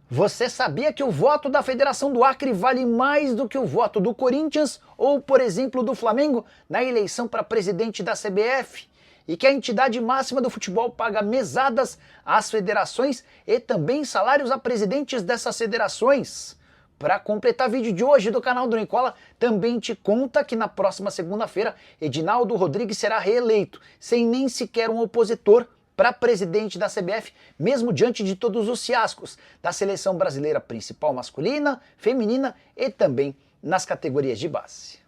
Você sabia que o voto da Federação do Acre vale mais do que o voto do Corinthians ou, por exemplo, do Flamengo na eleição para presidente da CBF? E que a entidade máxima do futebol paga mesadas às federações e também salários a presidentes dessas federações? Para completar o vídeo de hoje do canal do Nicola, também te conta que na próxima segunda-feira, Edinaldo Rodrigues será reeleito, sem nem sequer um opositor, para presidente da CBF, mesmo diante de todos os fiascos da seleção brasileira principal masculina, feminina e também nas categorias de base.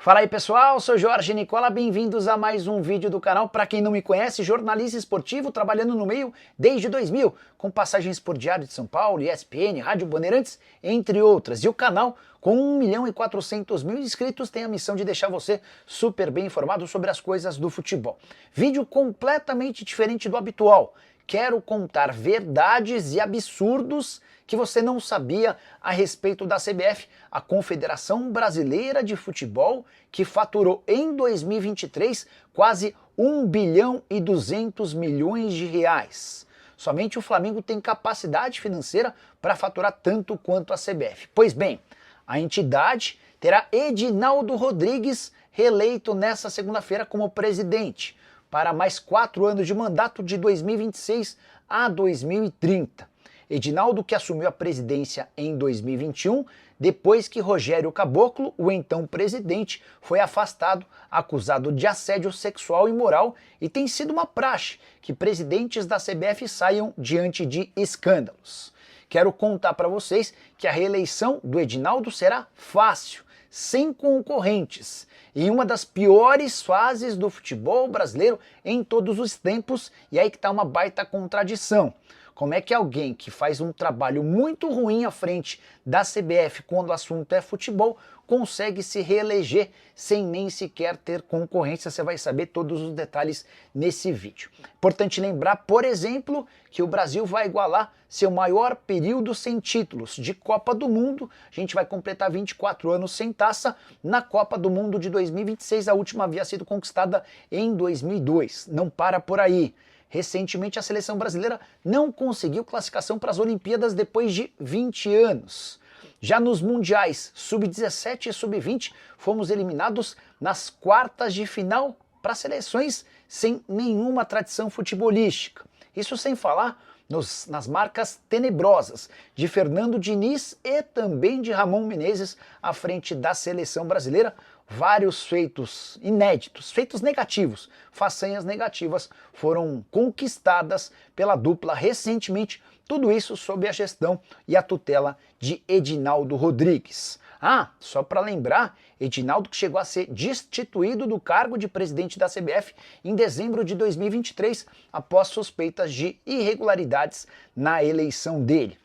Fala aí pessoal, sou Jorge Nicola, bem-vindos a mais um vídeo do canal. Para quem não me conhece, jornalista esportivo trabalhando no meio desde 2000, com passagens por Diário de São Paulo, ESPN, Rádio Bandeirantes, entre outras. E o canal, com 1.400.000 inscritos, tem a missão de deixar você super bem informado sobre as coisas do futebol. Vídeo completamente diferente do habitual. Quero contar verdades e absurdos que você não sabia a respeito da CBF, a Confederação Brasileira de Futebol, que faturou em 2023 quase 1 bilhão e 200 milhões de reais. Somente o Flamengo tem capacidade financeira para faturar tanto quanto a CBF. Pois bem, a entidade terá Edinaldo Rodrigues reeleito nesta segunda-feira como presidente, para mais 4 anos de mandato de 2026 a 2030. Edinaldo, que assumiu a presidência em 2021, depois que Rogério Caboclo, o então presidente, foi afastado, acusado de assédio sexual e moral, e tem sido uma praxe que presidentes da CBF saiam diante de escândalos. Quero contar para vocês que a reeleição do Edinaldo será fácil, sem concorrentes, em uma das piores fases do futebol brasileiro em todos os tempos, e aí que está uma baita contradição. Como é que alguém que faz um trabalho muito ruim à frente da CBF quando o assunto é futebol consegue se reeleger sem nem sequer ter concorrência? Você vai saber todos os detalhes nesse vídeo. Importante lembrar, por exemplo, que o Brasil vai igualar seu maior período sem títulos de Copa do Mundo. A gente vai completar 24 anos sem taça na Copa do Mundo de 2026. A última havia sido conquistada em 2002. Não para por aí. Recentemente, a seleção brasileira não conseguiu classificação para as Olimpíadas depois de 20 anos. Já nos mundiais sub-17 e sub-20, fomos eliminados nas quartas de final para seleções sem nenhuma tradição futebolística. Isso sem falar nas marcas tenebrosas de Fernando Diniz e também de Ramon Menezes à frente da seleção brasileira. Vários feitos inéditos, feitos negativos, façanhas negativas foram conquistadas pela dupla recentemente, tudo isso sob a gestão e a tutela de Edinaldo Rodrigues. Ah, só para lembrar, Edinaldo que chegou a ser destituído do cargo de presidente da CBF em dezembro de 2023, após suspeitas de irregularidades na eleição dele.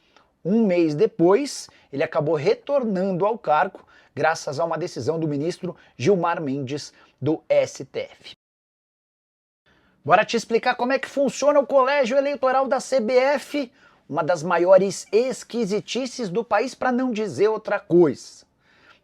Um mês depois, ele acabou retornando ao cargo, graças a uma decisão do ministro Gilmar Mendes do STF. Bora te explicar como é que funciona o colégio eleitoral da CBF, uma das maiores esquisitices do país, para não dizer outra coisa.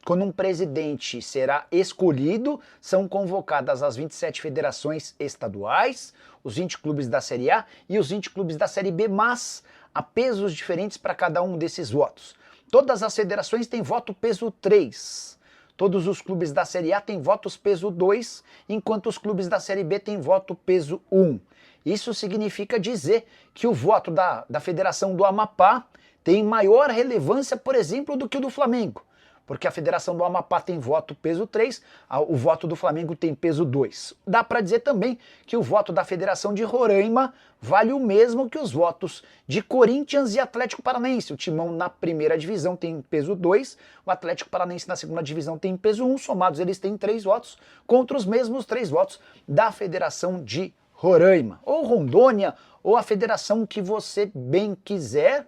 Quando um presidente será escolhido, são convocadas as 27 federações estaduais, os 20 clubes da Série A e os 20 clubes da Série B, mas há pesos diferentes para cada um desses votos. Todas as federações têm voto peso 3. Todos os clubes da Série A têm votos peso 2, enquanto os clubes da Série B têm voto peso 1. Isso significa dizer que o voto da Federação do Amapá tem maior relevância, por exemplo, do que o do Flamengo. Porque a Federação do Amapá tem voto peso 3, o voto do Flamengo tem peso 2. Dá para dizer também que o voto da Federação de Roraima vale o mesmo que os votos de Corinthians e Atlético Paranaense. O Timão na primeira divisão tem peso 2, o Atlético Paranaense na segunda divisão tem peso 1, somados eles têm 3 votos, contra os mesmos 3 votos da Federação de Roraima, ou Rondônia, ou a federação que você bem quiser.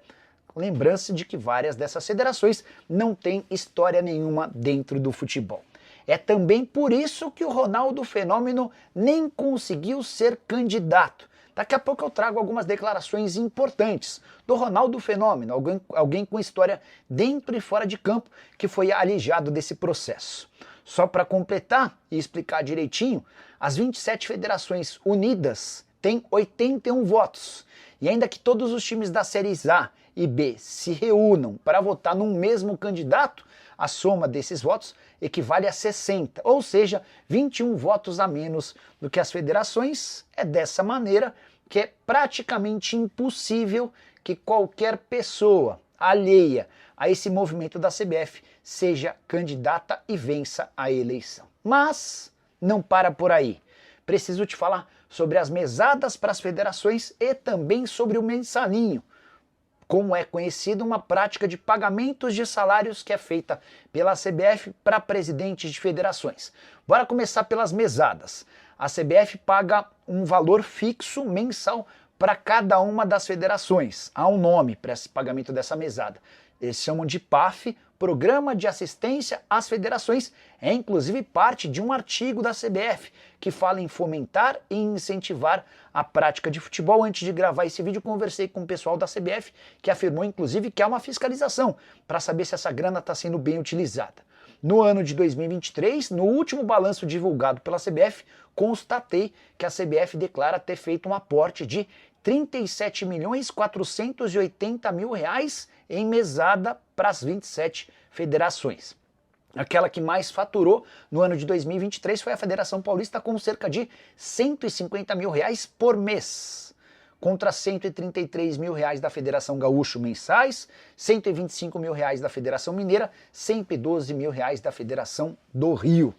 Lembrança de que várias dessas federações não têm história nenhuma dentro do futebol. É também por isso que o Ronaldo Fenômeno nem conseguiu ser candidato. Daqui a pouco eu trago algumas declarações importantes do Ronaldo Fenômeno, alguém com história dentro e fora de campo que foi alijado desse processo. Só para completar e explicar direitinho, as 27 federações unidas têm 81 votos. E ainda que todos os times das séries A e B se reúnam para votar num mesmo candidato, a soma desses votos equivale a 60, ou seja, 21 votos a menos do que as federações. É dessa maneira que é praticamente impossível que qualquer pessoa alheia a esse movimento da CBF seja candidata e vença a eleição. Mas não para por aí. Preciso te falar sobre as mesadas para as federações e também sobre o mensalinho, como é conhecido, uma prática de pagamentos de salários que é feita pela CBF para presidentes de federações. Bora começar pelas mesadas. A CBF paga um valor fixo mensal para cada uma das federações. Há um nome para esse pagamento dessa mesada. Eles chamam de PAF, Programa de Assistência às Federações. É inclusive parte de um artigo da CBF que fala em fomentar e incentivar a prática de futebol. Antes de gravar esse vídeo, conversei com o pessoal da CBF que afirmou inclusive que há uma fiscalização para saber se essa grana está sendo bem utilizada. No ano de 2023, no último balanço divulgado pela CBF, constatei que a CBF declara ter feito um aporte de 37.480.000 reais em mesada para as 27 federações. Aquela que mais faturou no ano de 2023 foi a Federação Paulista, com cerca de 150 mil reais por mês, contra 133 mil reais da Federação Gaúcho mensais, 125 mil reais da Federação Mineira, 112 mil reais da Federação do Rio.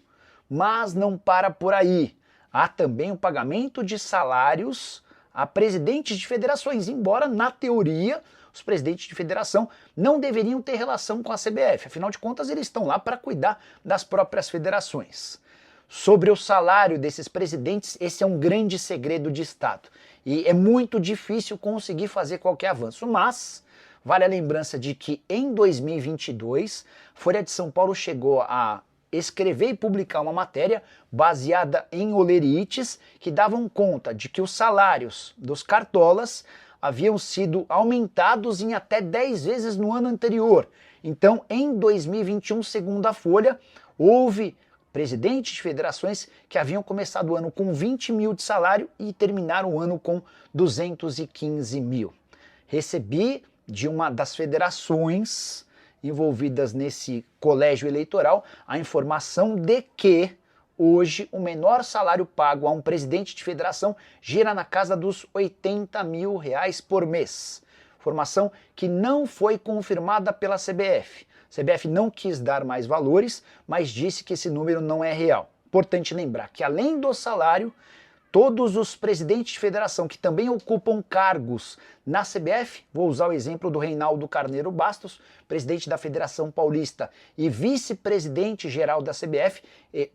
Mas não para por aí. Há também o pagamento de salários a presidentes de federações, embora, na teoria, os presidentes de federação não deveriam ter relação com a CBF. Afinal de contas, eles estão lá para cuidar das próprias federações. Sobre o salário desses presidentes, esse é um grande segredo de Estado. E é muito difícil conseguir fazer qualquer avanço. Mas vale a lembrança de que em 2022, a Folha de São Paulo chegou a escrever e publicar uma matéria baseada em olerites que davam conta de que os salários dos cartolas haviam sido aumentados em até 10 vezes no ano anterior. Então, em 2021, segundo a Folha, houve presidentes de federações que haviam começado o ano com 20 mil de salário e terminaram o ano com 215 mil. Recebi de uma das federações envolvidas nesse colégio eleitoral a informação de que hoje o menor salário pago a um presidente de federação gira na casa dos 80 mil reais por mês. Informação que não foi confirmada pela CBF. A CBF não quis dar mais valores, mas disse que esse número não é real. Importante lembrar que além do salário, todos os presidentes de federação que também ocupam cargos na CBF, vou usar o exemplo do Reinaldo Carneiro Bastos, presidente da Federação Paulista e vice-presidente geral da CBF,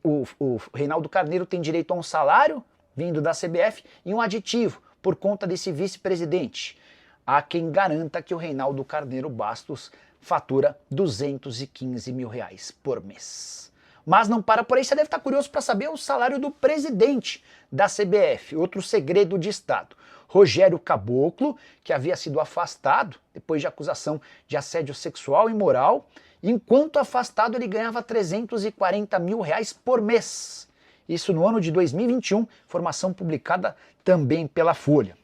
o Reinaldo Carneiro tem direito a um salário vindo da CBF e um aditivo por conta desse vice-presidente. Há quem garanta que o Reinaldo Carneiro Bastos fatura 215 mil reais por mês. Mas não para por aí, você deve estar curioso para saber o salário do presidente da CBF, outro segredo de Estado. Rogério Caboclo, que havia sido afastado depois de acusação de assédio sexual e moral, enquanto afastado ele ganhava 340 mil reais por mês. Isso no ano de 2021, informação publicada também pela Folha.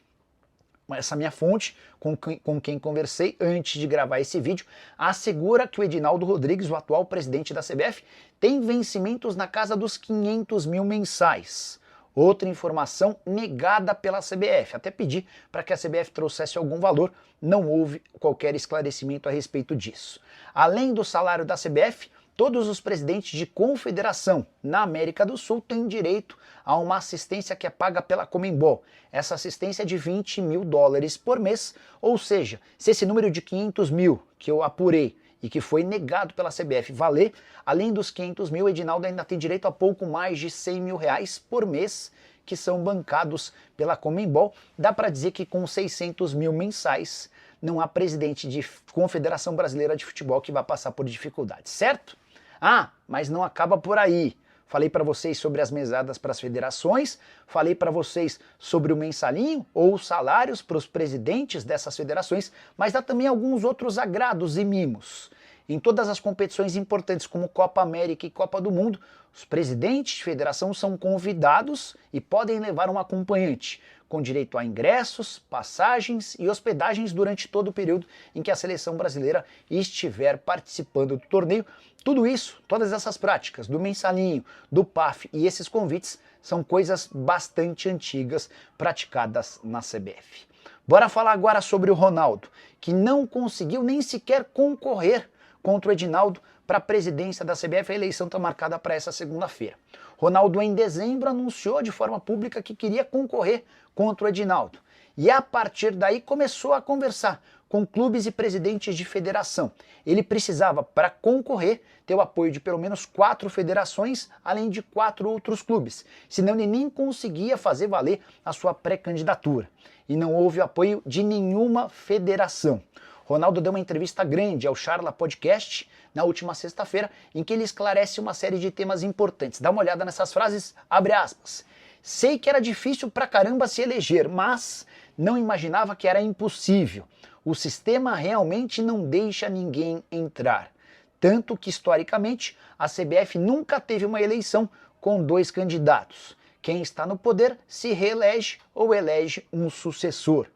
Essa minha fonte, com quem conversei antes de gravar esse vídeo, assegura que o Edinaldo Rodrigues, o atual presidente da CBF, tem vencimentos na casa dos 500 mil mensais. Outra informação negada pela CBF. Até pedi para que a CBF trouxesse algum valor, não houve qualquer esclarecimento a respeito disso. Além do salário da CBF, todos os presidentes de confederação na América do Sul têm direito a uma assistência que é paga pela Conmebol. Essa assistência é de 20 mil dólares por mês, ou seja, se esse número de 500 mil que eu apurei e que foi negado pela CBF valer, além dos 500 mil, o Edinaldo ainda tem direito a pouco mais de 100 mil reais por mês, que são bancados pela Conmebol. Dá para dizer que com 600 mil mensais, não há presidente de Confederação Brasileira de Futebol que vá passar por dificuldades, certo? Ah, mas não acaba por aí. Falei para vocês sobre as mesadas para as federações, falei para vocês sobre o mensalinho ou os salários para os presidentes dessas federações, mas há também alguns outros agrados e mimos. Em todas as competições importantes como Copa América e Copa do Mundo, os presidentes de federação são convidados e podem levar um acompanhante, com direito a ingressos, passagens e hospedagens durante todo o período em que a seleção brasileira estiver participando do torneio. Tudo isso, todas essas práticas do mensalinho, do PAF e esses convites são coisas bastante antigas praticadas na CBF. Bora falar agora sobre o Ronaldo, que não conseguiu nem sequer concorrer contra o Edinaldo para a presidência da CBF. A eleição está marcada para essa segunda-feira. Ronaldo, em dezembro, anunciou de forma pública que queria concorrer contra o Edinaldo. E a partir daí começou a conversar com clubes e presidentes de federação. Ele precisava, para concorrer, ter o apoio de pelo menos 4 federações, além de 4 outros clubes. Senão ele nem conseguia fazer valer a sua pré-candidatura. E não houve apoio de nenhuma federação. Ronaldo deu uma entrevista grande ao Charla Podcast na última sexta-feira, em que ele esclarece uma série de temas importantes. Dá uma olhada nessas frases, abre aspas. Sei que era difícil pra caramba se eleger, mas não imaginava que era impossível. O sistema realmente não deixa ninguém entrar. Tanto que, historicamente, a CBF nunca teve uma eleição com 2 candidatos. Quem está no poder se reelege ou elege um sucessor.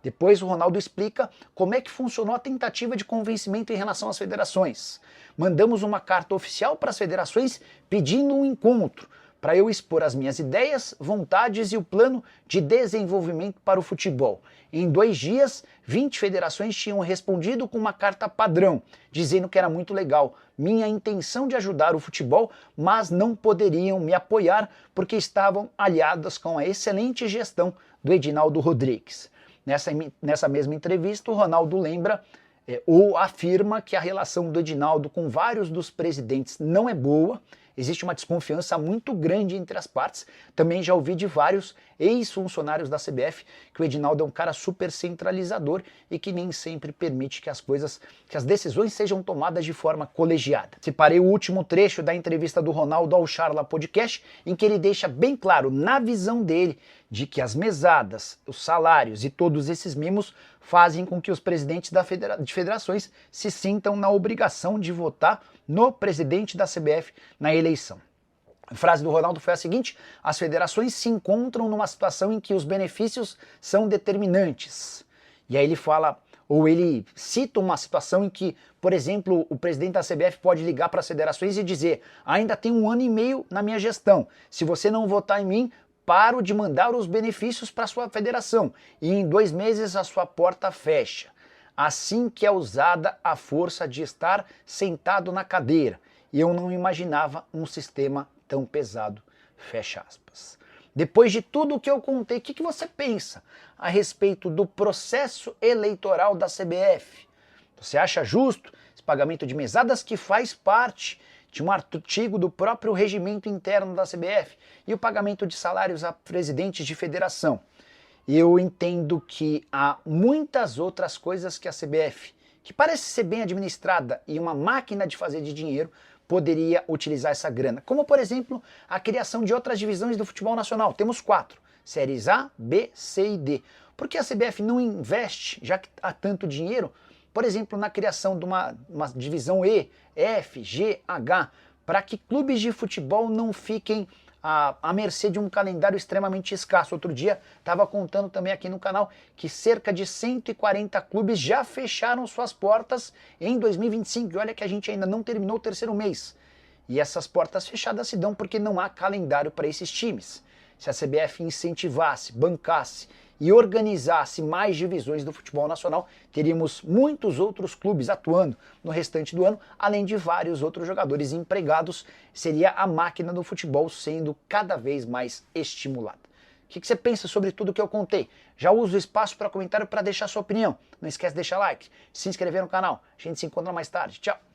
Depois o Ronaldo explica como é que funcionou a tentativa de convencimento em relação às federações. Mandamos uma carta oficial para as federações pedindo um encontro, para eu expor as minhas ideias, vontades e o plano de desenvolvimento para o futebol. Em 2 dias, 20 federações tinham respondido com uma carta padrão, dizendo que era muito legal minha intenção de ajudar o futebol, mas não poderiam me apoiar porque estavam aliadas com a excelente gestão do Edinaldo Rodrigues. Nessa mesma entrevista, o Ronaldo lembra ou afirma que a relação do Edinaldo com vários dos presidentes não é boa, existe uma desconfiança muito grande entre as partes. Também já ouvi de vários ex-funcionários da CBF que o Edinaldo é um cara super centralizador e que nem sempre permite que as decisões sejam tomadas de forma colegiada. Separei o último trecho da entrevista do Ronaldo ao Charla Podcast, em que ele deixa bem claro, na visão dele, de que as mesadas, os salários e todos esses mimos fazem com que os presidentes de federações se sintam na obrigação de votar no presidente da CBF na eleição. A frase do Ronaldo foi a seguinte: as federações se encontram numa situação em que os benefícios são determinantes. E aí ele fala, ou ele cita uma situação em que, por exemplo, o presidente da CBF pode ligar para as federações e dizer: ainda tem 1 ano e meio na minha gestão, se você não votar em mim, paro de mandar os benefícios para a sua federação e em 2 meses a sua porta fecha. Assim que é usada a força de estar sentado na cadeira. E eu não imaginava um sistema tão pesado. Fecha aspas. Depois de tudo o que eu contei, o que você pensa a respeito do processo eleitoral da CBF? Você acha justo esse pagamento de mesadas, que faz parte de um artigo do próprio regimento interno da CBF, e o pagamento de salários a presidentes de federação? Eu entendo que há muitas outras coisas que a CBF, que parece ser bem administrada e uma máquina de fazer de dinheiro, poderia utilizar essa grana. Como, por exemplo, a criação de outras divisões do futebol nacional. Temos 4, séries A, B, C e D. Por que a CBF não investe, já que há tanto dinheiro, por exemplo, na criação de uma divisão E, F, G, H, para que clubes de futebol não fiquem à mercê de um calendário extremamente escasso? Outro dia estava contando também aqui no canal que cerca de 140 clubes já fecharam suas portas em 2025. E olha que a gente ainda não terminou o 3º mês. E essas portas fechadas se dão porque não há calendário para esses times. Se a CBF incentivasse, bancasse e organizasse mais divisões do futebol nacional, teríamos muitos outros clubes atuando no restante do ano, além de vários outros jogadores empregados. Seria a máquina do futebol sendo cada vez mais estimulada. O que você pensa sobre tudo que eu contei? Já usa o espaço para comentário para deixar sua opinião. Não esquece de deixar like, se inscrever no canal. A gente se encontra mais tarde. Tchau!